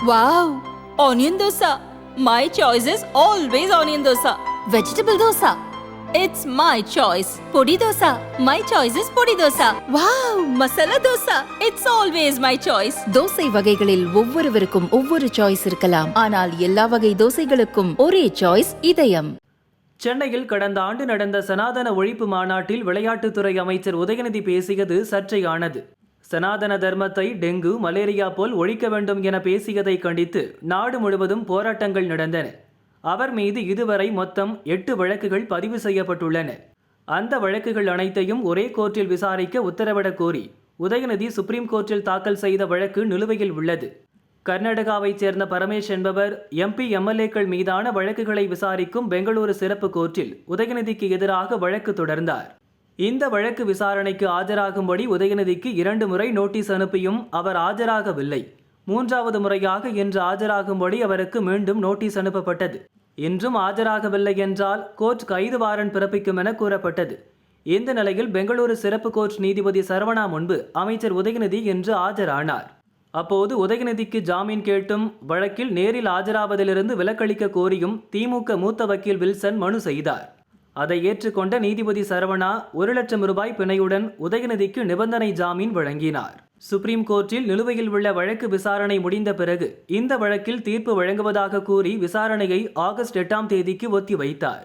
Wow! Onion dosa. My choice is always onion dosa. Vegetable dosa. It's my choice. Podi dosa. My choice is podi dosa. Wow! Masala dosa. It's always my choice. Dosa வகைகளில் ஒவ்வொருவருக்கும் ஒவ்வொரு choice இருக்கலாம். ஆனால் எல்லா வகை தோசைகளுக்கும் ஒரே choice இதயம். சென்னையில் கடந்த ஆண்டு நடந்த சனாதன ஒழிப்பு மாநாட்டில் விளையாட்டுத்துறை அமைச்சர் உதயநிதி பேசியது சர்ச்சையானது. சனாதன தர்மத்தை டெங்கு மலேரியா போல் ஒழிக்க வேண்டும் என பேசியதை கண்டித்து நாடு முழுவதும் போராட்டங்கள் நடந்தன. அவர் மீது இதுவரை மொத்தம் 8 வழக்குகள் பதிவு செய்யப்பட்டுள்ளன. அந்த வழக்குகள் அனைத்தையும் ஒரே கோர்ட்டில் விசாரிக்க உத்தரவிடக் கோரி உதயநிதி சுப்ரீம் கோர்ட்டில் தாக்கல் செய்த வழக்கு நிலுவையில் உள்ளது. கர்நாடகாவைச் சேர்ந்த பரமேஷ் என்பவர் MP MLAக்கள் மீதான வழக்குகளை விசாரிக்கும் பெங்களூரு சிறப்பு கோர்ட்டில் உதயநிதிக்கு எதிராக வழக்கு தொடர்ந்தார். இந்த வழக்கு விசாரணைக்கு ஆஜராகும்படி உதயநிதிக்கு 2 முறை நோட்டீஸ் அனுப்பியும் அவர் ஆஜராகவில்லை. 3வது முறையாக இன்று ஆஜராகும்படி அவருக்கு மீண்டும் நோட்டீஸ் அனுப்பப்பட்டது. இன்றும் ஆஜராகவில்லை என்றால் கோர்ட் கைது வாரண்ட் பிறப்பிக்கும் என கூறப்பட்டது. இந்த நிலையில் பெங்களூரு சிறப்பு கோர்ட் நீதிபதி சரவணா முன்பு அமைச்சர் உதயநிதி இன்று ஆஜரானார். அப்போது உதயநிதிக்கு ஜாமீன் கேட்டும் வழக்கில் நேரில் ஆஜராவதிலிருந்து விலக்களிக்க கோரியும் திமுக மூத்த வக்கீல் வில்சன் மனு செய்தார். அதை ஏற்றுக்கொண்ட நீதிபதி சரவணா 1 லட்சம் ரூபாய் பிணையுடன் உதயநிதிக்கு நிபந்தனை ஜாமீன் வழங்கினார். சுப்ரீம் கோர்ட்டில் நிலுவையில் உள்ள வழக்கு விசாரணை முடிந்த பிறகு இந்த வழக்கில் தீர்ப்பு வழங்குவதாக கூறி விசாரணையை ஆகஸ்ட் 8ஆம் தேதிக்கு ஒத்திவைத்தார்.